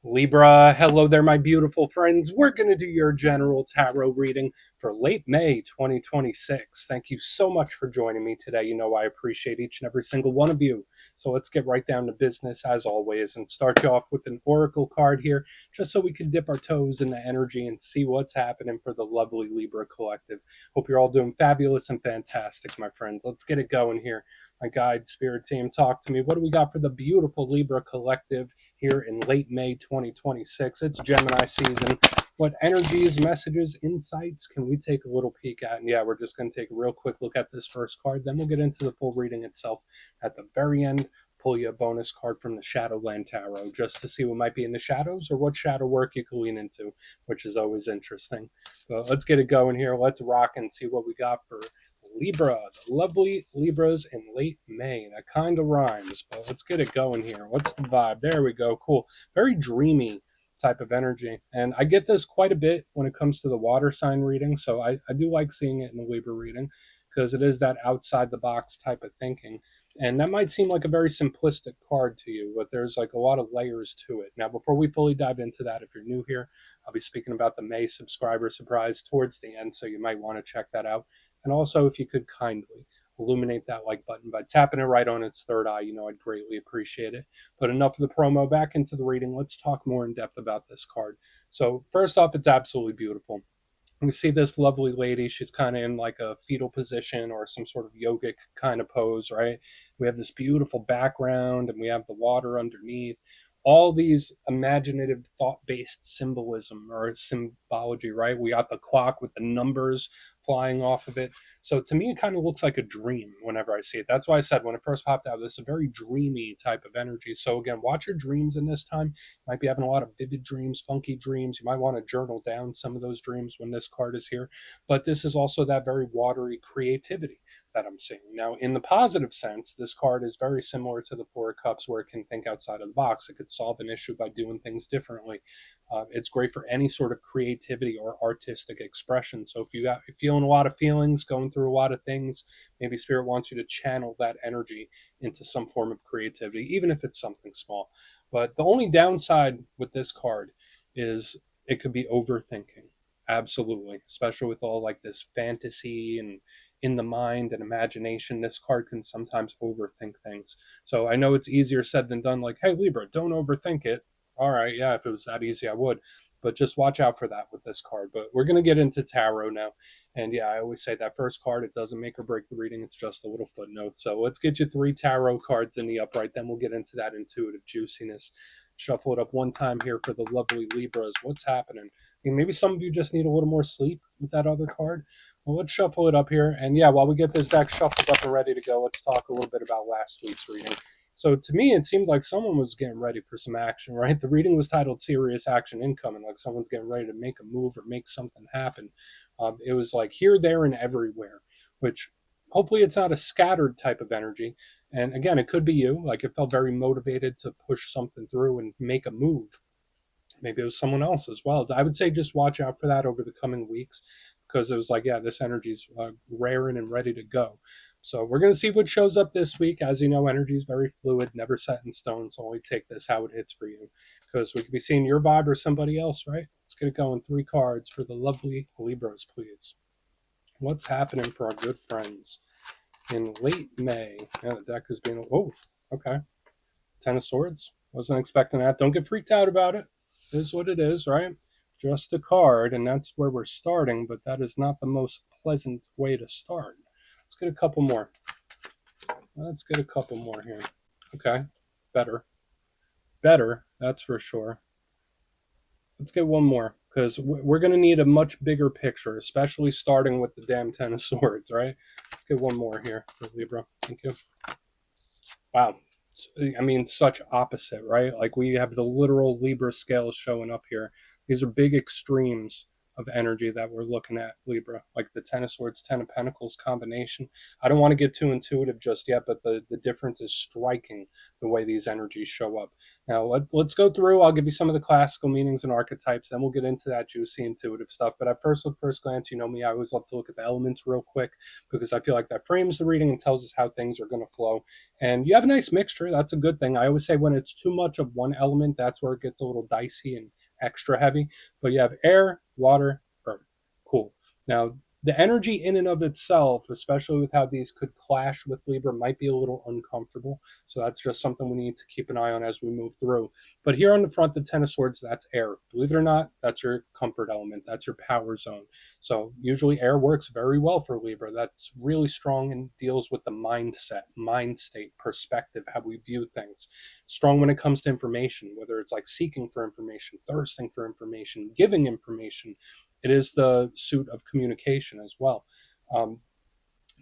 Libra, hello there, my beautiful friends. We're going to do your general tarot reading for late May 2026. Thank you so much for joining me today. You know, I appreciate each and every single one of you. So let's get right down to business as always and start you off with an oracle card here, just so we can dip our toes in the energy and see what's happening for the lovely Libra collective. Hope you're all doing fabulous and fantastic, my friends. Let's get it going here. My guide spirit team, talk to me. What do we got for the beautiful Libra collective here in late May 2026? It's Gemini season. What energies, messages, insights can we take a little peek at? And yeah, we're just going to take a real quick look at this first card. Then we'll get into the full reading itself at the very end. Pull you a bonus card from the Shadowland Tarot just to see what might be in the shadows or what shadow work you can lean into, which is always interesting. But let's get it going here. Let's rock and see what we got for Libra, the lovely Libras in late May. That kind of rhymes, but let's get it going here. What's the vibe? There we go. Cool. Very dreamy type of energy. And I get this quite a bit when it comes to the water sign reading. So I do like seeing it in the Libra reading because it is that outside the box type of thinking. And that might seem like a very simplistic card to you, but there's like a lot of layers to it. Now, before we fully dive into that, if you're new here, I'll be speaking about the May subscriber surprise towards the end. So you might want to check that out. And also, if you could kindly illuminate that like button by tapping it right on its third eye, I'd greatly appreciate it. But enough of the promo, back into the reading. Let's talk more in depth about this card. So first off, it's absolutely beautiful. You see this lovely lady. She's kind of in like a fetal position or some sort of yogic kind of pose, right? We have this beautiful background and we have the water underneath. All these imaginative thought-based symbolism or symbology, right? We got the clock with the numbers flying off of it. So to me, it kind of looks like a dream whenever I see it. That's why I said when it first popped out, this is a very dreamy type of energy. So again, watch your dreams in this time. You might be having a lot of vivid dreams, funky dreams. You might want to journal down some of those dreams when this card is here. But this is also that very watery creativity that I'm seeing. Now, in the positive sense, this card is very similar to the Four of Cups, where it can think outside of the box. It could solve an issue by doing things differently. It's great for any sort of creativity or artistic expression. So if you're feeling a lot of feelings, going through a lot of things, maybe Spirit wants you to channel that energy into some form of creativity, even if it's something small. But the only downside with this card is it could be overthinking. Absolutely. Especially with all like this fantasy and in the mind and imagination, this card can sometimes overthink things. So I know it's easier said than done. Like, hey, Libra, don't overthink it. All right, yeah, if it was that easy, I would. But just watch out for that with this card. But we're going to get into tarot now. And yeah, I always say that first card, it doesn't make or break the reading. It's just a little footnote. So let's get you 3 tarot cards in the upright. Then we'll get into that intuitive juiciness. Shuffle it up one time here for the lovely Libras. What's happening? Maybe some of you just need a little more sleep with that other card. Well, let's shuffle it up here. And yeah, while we get this deck shuffled up and ready to go, let's talk a little bit about last week's reading. So to me, it seemed like someone was getting ready for some action, right? The reading was titled Serious Action Incoming, like someone's getting ready to make a move or make something happen. It was like here, there, and everywhere, which hopefully it's not a scattered type of energy. And again, it could be you. Like it felt very motivated to push something through and make a move. Maybe it was someone else as well. I would say just watch out for that over the coming weeks because it was like, yeah, this energy's raring and ready to go. So we're going to see what shows up this week. As you know, energy is very fluid, never set in stone. So only take this how it hits for you because we could be seeing your vibe or somebody else, right? Let's get it going. 3 cards for the lovely Libras, please. What's happening for our good friends in late May? Yeah, the deck is being, oh, okay. 10 of Swords. Wasn't expecting that. Don't get freaked out about it. It is what it is, right? Just a card, and that's where we're starting, but that is not the most pleasant way to start. Let's get a couple more. Let's get a couple more here. Okay. Better. Better, that's for sure. Let's get one more, because we're going to need a much bigger picture, especially starting with the damn 10 of Swords, right? Let's get one more here for Libra. Thank you. Wow. I mean, such opposite, right? Like we have the literal Libra scales showing up here. These are big extremes of energy that we're looking at, Libra, like the Ten of Swords, Ten of Pentacles combination. I don't want to get too intuitive just yet, but the difference is striking the way these energies show up. Now, let's go through. I'll give you some of the classical meanings and archetypes, then we'll get into that juicy, intuitive stuff. But at first glance, you know me, I always love to look at the elements real quick because I feel like that frames the reading and tells us how things are going to flow. And you have a nice mixture. That's a good thing. I always say when it's too much of one element, that's where it gets a little dicey and extra heavy. But you have air, water, earth. Cool. Now, the energy in and of itself, especially with how these could clash with Libra, might be a little uncomfortable. So that's just something we need to keep an eye on as we move through. But here on the front, the Ten of Swords, that's air. Believe it or not, that's your comfort element. That's your power zone. So usually air works very well for Libra. That's really strong and deals with the mindset, mind state, perspective, how we view things. Strong when it comes to information, whether it's like seeking for information, thirsting for information, giving information. It is the suit of communication as well. Um,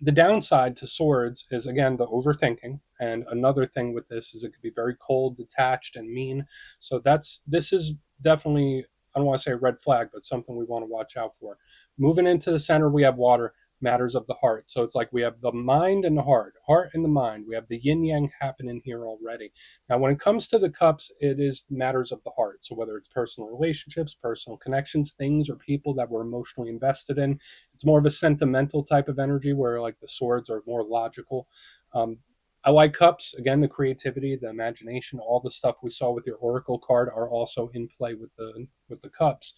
the downside to swords is, again, the overthinking. And another thing with this is it could be very cold, detached, and mean. So this is definitely, I don't want to say a red flag, but something we want to watch out for. Moving into the center, we have water, matters of the heart. So it's like we have the mind and the heart and the mind. We have the yin yang happening here already. Now, when it comes to the cups, it is matters of the heart. So whether it's personal relationships, personal connections, things or people that we're emotionally invested in, it's more of a sentimental type of energy where like the swords are more logical. Um, I like cups. Again, the creativity, the imagination, all the stuff we saw with your oracle card are also in play with the cups.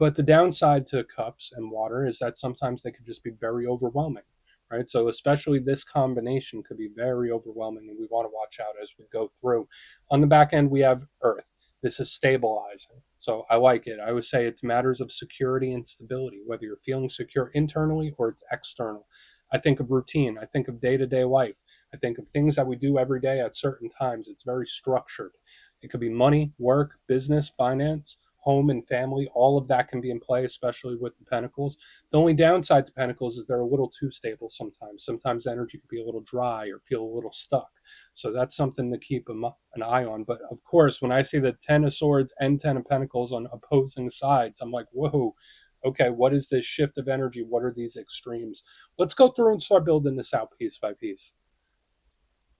But the downside to cups and water is that sometimes they could just be very overwhelming, right? So especially this combination could be very overwhelming, and we want to watch out as we go through. On the back end, we have earth. This is stabilizing. So I like it. I would say it's matters of security and stability, whether you're feeling secure internally or it's external. I think of routine. I think of day to day life. I think of things that we do every day at certain times. It's very structured. It could be money, work, business, finance, home, and family. All of that can be in play, especially with the pentacles. The only downside to pentacles is they're a little too stable sometimes. Sometimes energy could be a little dry or feel a little stuck. So that's something to keep an eye on. But of course, when I see the Ten of Swords and Ten of Pentacles on opposing sides, I'm like, whoa, okay, what is this shift of energy? What are these extremes? Let's go through and start building this out piece by piece.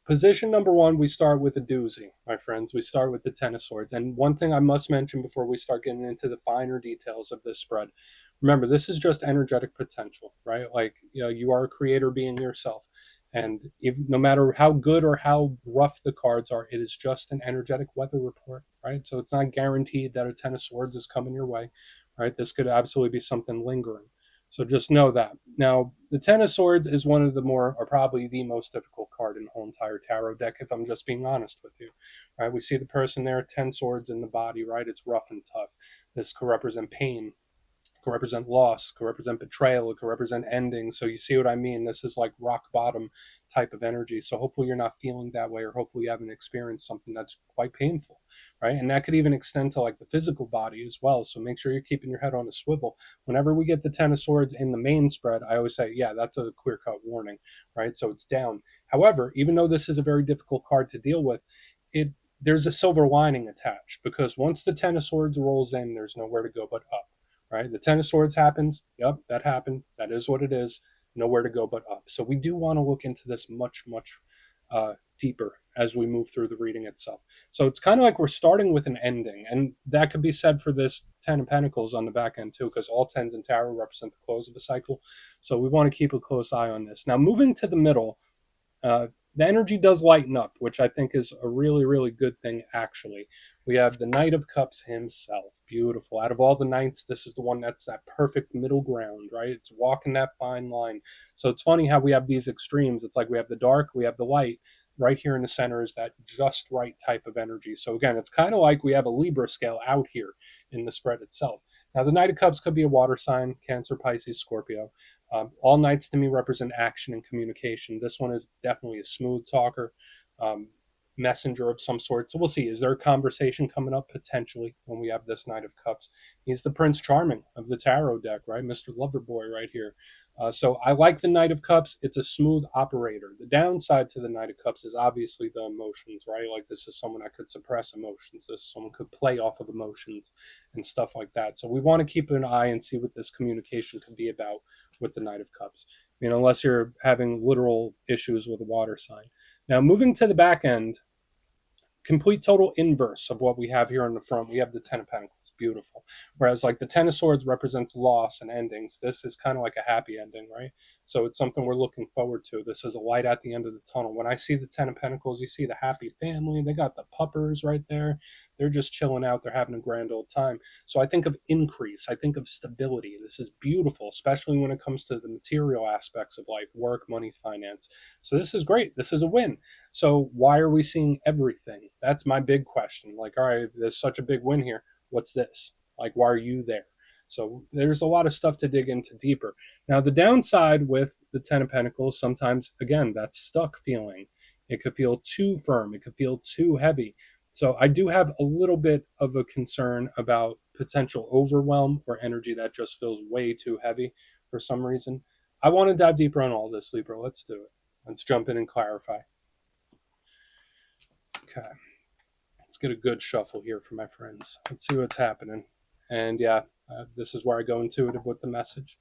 Position number one, we start with a doozy, my friends. We start with the Ten of Swords. And one thing I must mention before we start getting into the finer details of this spread, remember, this is just energetic potential, right? Like, you know, you are a creator being yourself. And no matter how good or how rough the cards are, it is just an energetic weather report, right? So it's not guaranteed that a Ten of Swords is coming your way, right? This could absolutely be something lingering. So just know that. Now, the Ten of Swords is one of the more, or probably the most difficult card in the whole entire tarot deck, if I'm just being honest with you. Right? We see the person there, 10 swords in the body, right? It's rough and tough. This could represent pain, could represent loss, could represent betrayal, it could represent ending. So you see what I mean? This is like rock bottom type of energy. So hopefully you're not feeling that way, or hopefully you haven't experienced something that's quite painful, right? And that could even extend to like the physical body as well. So make sure you're keeping your head on a swivel. Whenever we get the Ten of Swords in the main spread, I always say, yeah, that's a clear-cut warning, right? So it's down. However, even though this is a very difficult card to deal with, there's a silver lining attached, because once the Ten of Swords rolls in, there's nowhere to go but up. Right? The Ten of Swords happens. Yep, that happened. That is what it is. Nowhere to go but up. So we do want to look into this much, much deeper as we move through the reading itself. So it's kind of like we're starting with an ending. And that could be said for this Ten of Pentacles on the back end too, because all tens in tarot represent the close of a cycle. So we want to keep a close eye on this. Now, moving to the middle, the energy does lighten up, which I think is a really, really good thing, actually. We have the Knight of Cups himself. Beautiful. Out of all the knights, this is the one that's that perfect middle ground, right? It's walking that fine line. So it's funny how we have these extremes. It's like we have the dark, we have the light. Right here in the center is that just right type of energy. So again, it's kind of like we have a Libra scale out here in the spread itself. Now, the Knight of Cups could be a water sign, Cancer, Pisces, Scorpio. All knights to me represent action and communication. This one is definitely a smooth talker, messenger of some sort. So we'll see. Is there a conversation coming up potentially when we have this Knight of Cups? He's the Prince Charming of the tarot deck, right? Mr. Loverboy right here. So I like the Knight of Cups. It's a smooth operator. The downside to the Knight of Cups is obviously the emotions, right? Like this is someone that could suppress emotions. This someone could play off of emotions and stuff like that. So we want to keep an eye and see what this communication could be about with the Knight of Cups. Unless you're having literal issues with a water sign. Now, moving to the back end, complete total inverse of what we have here on the front. We have the Ten of Pentacles. Beautiful. Whereas like the Ten of Swords represents loss and endings. This is kind of like a happy ending, right? So it's something we're looking forward to. This is a light at the end of the tunnel. When I see the Ten of Pentacles, you see the happy family. They got the puppers right there. They're just chilling out. They're having a grand old time. So I think of increase. I think of stability. This is beautiful, especially when it comes to the material aspects of life, work, money, finance. So this is great. This is a win. So why are we seeing everything? That's my big question. Like, all right, there's such a big win here. What's this? Like, why are you there? So there's a lot of stuff to dig into deeper. Now, the downside with the Ten of Pentacles, sometimes, again, that stuck feeling. It could feel too firm. It could feel too heavy. So I do have a little bit of a concern about potential overwhelm or energy that just feels way too heavy for some reason. I want to dive deeper on all this, Libra. Let's do it. Let's jump in and clarify. Okay. Let's get a good shuffle here for my friends. Let's see what's happening. And yeah, this is where I go intuitive with the message,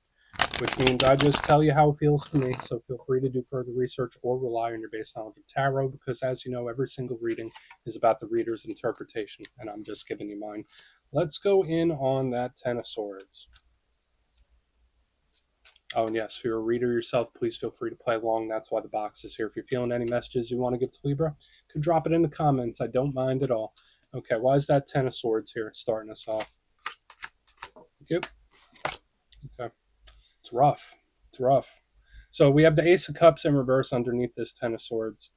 which means I just tell you how it feels to me. So feel free to do further research or rely on your base knowledge of tarot, because as you know, every single reading is about the reader's interpretation, and I'm just giving you mine. Let's go in on that Ten of Swords. Oh, and yes, if you're a reader yourself, please feel free to play along. That's why the box is here. If you're feeling any messages you want to give to Libra, you can drop it in the comments. I don't mind at all. Okay, why is that Ten of Swords here starting us off? Yep. Okay. It's rough. It's rough. So we have the Ace of Cups in reverse underneath this Ten of Swords.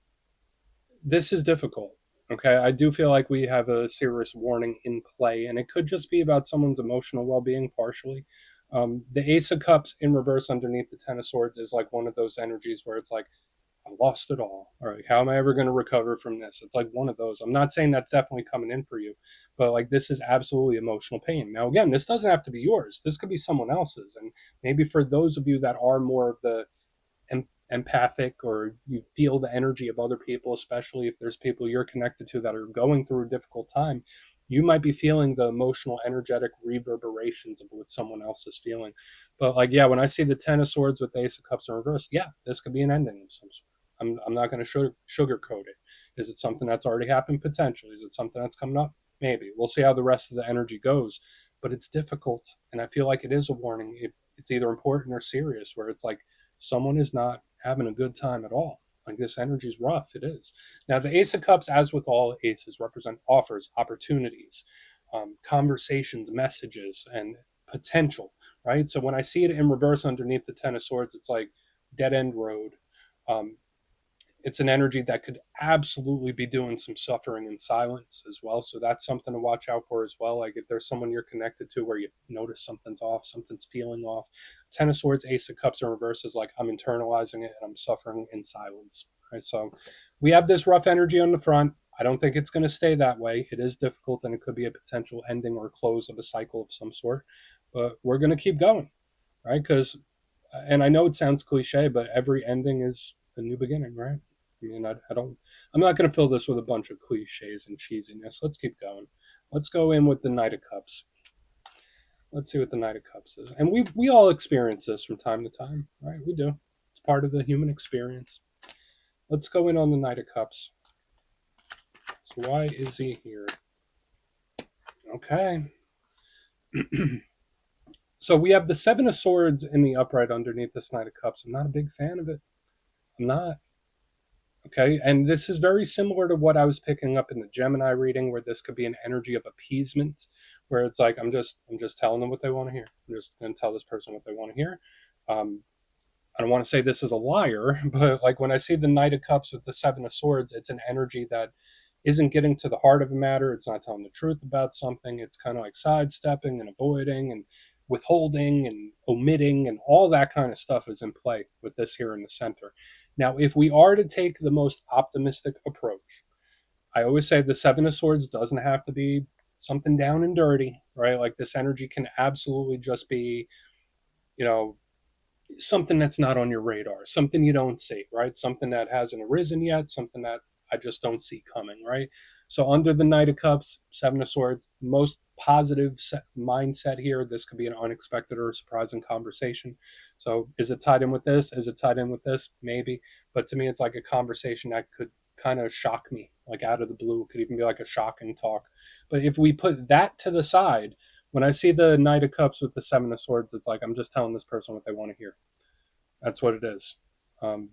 This is difficult. Okay, I do feel like we have a serious warning in play, and it could just be about someone's emotional well-being partially. The Ace of Cups in reverse underneath the Ten of Swords is like one of those energies where it's like, I lost it all. All right, how am I ever going to recover from this? It's like one of those. I'm not saying that's definitely coming in for you, but like this is absolutely emotional pain. Now, again, this doesn't have to be yours. This could be someone else's, and maybe for those of you that are more of the empathic, or you feel the energy of other people, especially if there's people you're connected to that are going through a difficult time, you might be feeling the emotional energetic reverberations of what someone else is feeling. But like, yeah, when I see the Ten of Swords with the Ace of Cups in reverse, yeah, this could be an ending of some sort. I'm not going to sugarcoat it. Is it something that's already happened? Potentially. Is it something that's coming up? Maybe. We'll see how the rest of the energy goes. But it's difficult, and I feel like it is a warning. It's either important or serious, where it's like someone is not having a good time at all. Like this energy is rough. It is. Now, the Ace of Cups, as with all aces, represent offers, opportunities, conversations, messages, and potential, right? So when I see it in reverse underneath the Ten of Swords, it's like dead end road. Um, it's an energy that could absolutely be doing some suffering in silence as well. So that's something to watch out for as well. Like if there's someone you're connected to where you notice something's off, something's feeling off. Ten of Swords, Ace of Cups in reverse is like I'm internalizing it and I'm suffering in silence. Right. So we have this rough energy on the front. I don't think it's going to stay that way. It is difficult, and it could be a potential ending or close of a cycle of some sort. But we're going to keep going, right? Because, and I know it sounds cliche, but every ending is a new beginning, right? I mean, I don't. I'm not going to fill this with a bunch of cliches and cheesiness. Let's keep going. Let's go in with the Knight of Cups. Let's see what the Knight of Cups is. And we all experience this from time to time, right? We do. It's part of the human experience. Let's go in on the Knight of Cups. So why is he here? Okay. So we have the Seven of Swords in the upright underneath this Knight of Cups. I'm not a big fan of it. I'm not. Okay, and this is very similar to what I was picking up in the Gemini reading, where this could be an energy of appeasement, where it's like I'm just telling them what they want to hear. I'm just going to tell this person what they want to hear. I don't want to say this is a liar, but like when I see the Knight of Cups with the Seven of Swords, it's an energy that isn't getting to the heart of a matter. It's not telling the truth about something. It's kind of like sidestepping and avoiding and withholding and omitting, and all that kind of stuff is in play with this here in the center. Now, if we are to take the most optimistic approach, I always say the Seven of Swords doesn't have to be something down and dirty, right? Like this energy can absolutely just be, you know, something that's not on your radar, something you don't see, right? Something that hasn't arisen yet, something that I just don't see coming, right? So under the Knight of Cups, Seven of Swords, most positive mindset here. This could be an unexpected or surprising conversation. So is it tied in with this? Is it tied in with this? Maybe. But to me, it's like a conversation that could kind of shock me, like out of the blue. It could even be like a shocking talk. But if we put that to the side, when I see the Knight of Cups with the Seven of Swords, it's like I'm just telling this person what they want to hear. That's what it is. Um,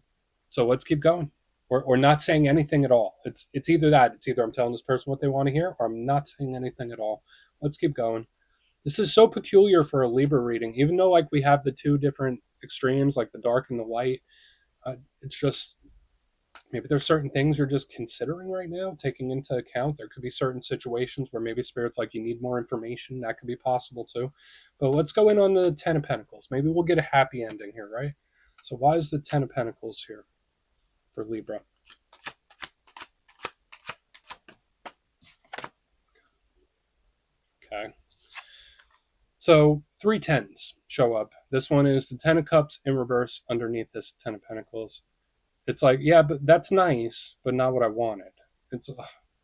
so let's keep going, or not saying anything at all. It's either that. It's either I'm telling this person what they want to hear, or I'm not saying anything at all. Let's keep going. This is so peculiar for a Libra reading, even though like we have the two different extremes, like the dark and the light. It's just maybe there's certain things you're just considering right now, taking into account. There could be certain situations where maybe spirit's like you need more information. That could be possible too. But let's go in on the Ten of Pentacles. Maybe we'll get a happy ending here, right? So why is the Ten of Pentacles here for Libra? Okay. So three tens show up. This one is the Ten of Cups in reverse underneath this Ten of Pentacles. It's like, yeah, but that's nice, but not what I wanted. It's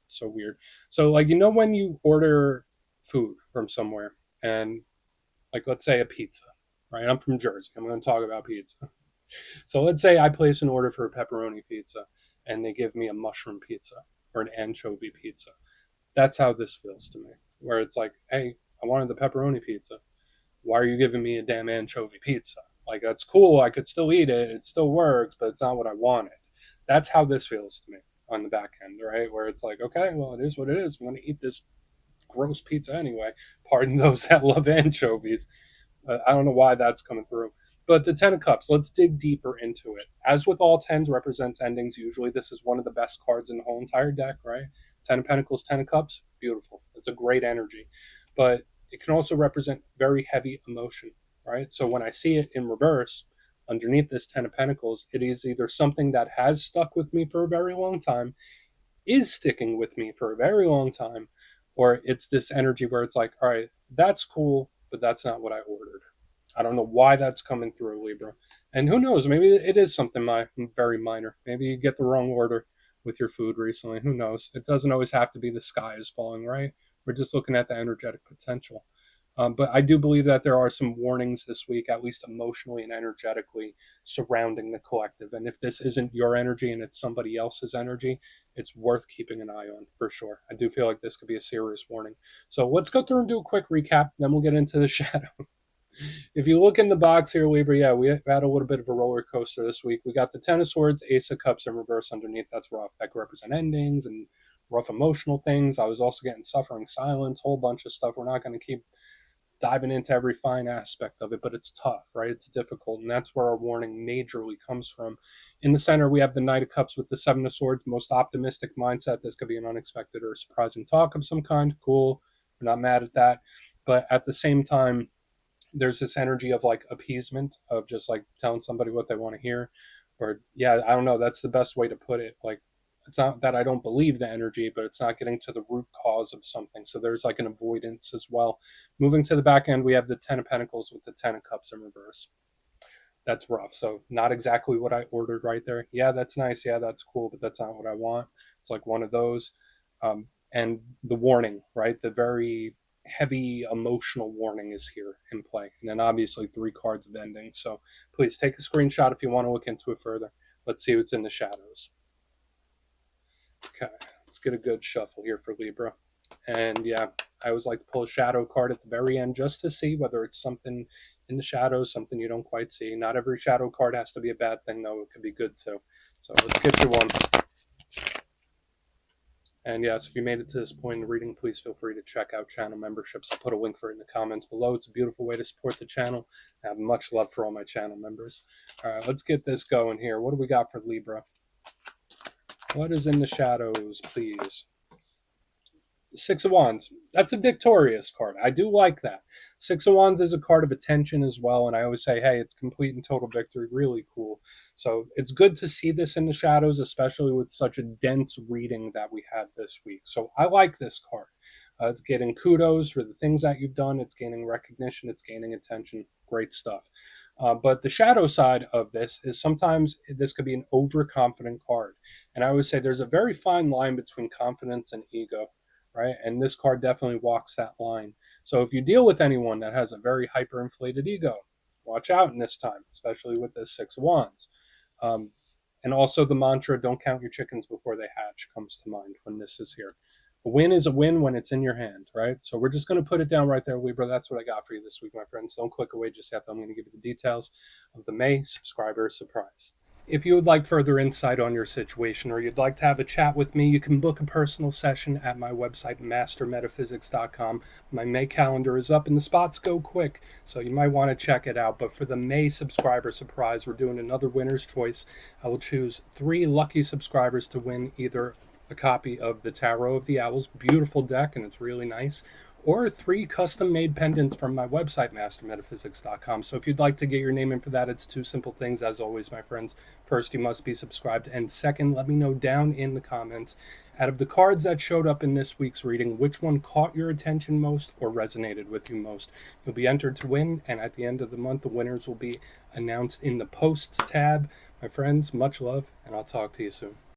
so weird. So like, when you order food from somewhere and like, let's say a pizza, right? I'm from Jersey. I'm going to talk about pizza. So let's say I place an order for a pepperoni pizza and they give me a mushroom pizza or an anchovy pizza. That's how this feels to me, where it's like, hey, I wanted the pepperoni pizza. Why are you giving me a damn anchovy pizza? Like, that's cool. I could still eat it. It still works, but it's not what I wanted. That's how this feels to me on the back end, right? Where it's like, okay, well, it is what it is. I'm going to eat this gross pizza anyway. Pardon those that love anchovies. I don't know why that's coming through. But the Ten of Cups, let's dig deeper into it. As with all tens represents endings, usually this is one of the best cards in the whole entire deck, right? Ten of Pentacles, Ten of Cups, beautiful. It's a great energy. But it can also represent very heavy emotion, right? So when I see it in reverse, underneath this Ten of Pentacles, it is either something that has stuck with me for a very long time, is sticking with me for a very long time, or it's this energy where it's like, all right, that's cool, but that's not what I ordered. I don't know why that's coming through, Libra. And who knows? Maybe it is something very minor. Maybe you get the wrong order with your food recently. Who knows? It doesn't always have to be the sky is falling, right? We're just looking at the energetic potential. But I do believe that there are some warnings this week, at least emotionally and energetically, surrounding the collective. And if this isn't your energy and it's somebody else's energy, it's worth keeping an eye on for sure. I do feel like this could be a serious warning. So let's go through and do a quick recap, then we'll get into the shadow. If you look in the box here, Libra, yeah, we had a little bit of a roller coaster this week. We got the Ten of Swords, Ace of Cups in reverse underneath. That's rough. That could represent endings and rough emotional things. I was also getting suffering silence, whole bunch of stuff. We're not going to keep diving into every fine aspect of it, but it's tough, right? It's difficult, and that's where our warning majorly comes from. In the center, we have the Knight of Cups with the Seven of Swords, most optimistic mindset. This could be an unexpected or surprising talk of some kind. Cool. We're not mad at that. But at the same time, there's this energy of like appeasement, of just like telling somebody what they want to hear. Or, yeah, I don't know. That's the best way to put it. Like, it's not that I don't believe the energy, but it's not getting to the root cause of something. So there's like an avoidance as well. Moving to the back end, we have the Ten of Pentacles with the Ten of Cups in reverse. That's rough. So not exactly what I ordered right there. Yeah, that's nice. Yeah, that's cool, but that's not what I want. It's like one of those. And the warning, right? The very heavy emotional warning is here in play. And then obviously three cards of ending. So please take a screenshot if you want to look into it further. Let's see what's in the shadows. Okay, let's get a good shuffle here for Libra. And yeah, I always like to pull a shadow card at the very end just to see whether it's something in the shadows, something you don't quite see. Not every shadow card has to be a bad thing, though. It could be good too. So let's get you one. And yes, if you made it to this point in the reading, please feel free to check out channel memberships. I'll put a link for it in the comments below. It's a beautiful way to support the channel. I have much love for all my channel members. All right, let's get this going here. What do we got for Libra? What is in the shadows, please? Six of Wands. That's a victorious card. I do like that. Six of Wands is a card of attention as well, and I always say, hey, it's complete and total victory. Really cool. So it's good to see this in the shadows, especially with such a dense reading that we had this week. So I like this card. It's getting kudos for the things that you've done. It's gaining recognition. It's gaining attention. Great stuff. But the shadow side of this is sometimes this could be an overconfident card. And I always say there's a very fine line between confidence and ego, right? And this card definitely walks that line. So if you deal with anyone that has a very hyperinflated ego, watch out in this time, especially with this Six of Wands. Um, and also the mantra, don't count your chickens before they hatch, comes to mind when this is here. A win is a win when it's in your hand, right? So we're just going to put it down right there, Libra. That's what I got for you this week, my friends. Don't click away just yet. I'm going to give you the details of the May subscriber surprise. If you would like further insight on your situation or you'd like to have a chat with me, you can book a personal session at my website, mastermetaphysics.com. My May calendar is up and the spots go quick, so you might want to check it out. But for the May subscriber surprise, we're doing another winner's choice. I will choose 3 lucky subscribers to win either a copy of the Tarot of the Owls, beautiful deck, and it's really nice, or 3 custom made pendants from my website, mastermetaphysics.com. So if you'd like to get your name in for that, it's 2 simple things, as always, my friends. First, you must be subscribed. And second, let me know down in the comments, out of the cards that showed up in this week's reading, which one caught your attention most or resonated with you most. You'll be entered to win, and at the end of the month, the winners will be announced in the posts tab. My friends, much love, and I'll talk to you soon.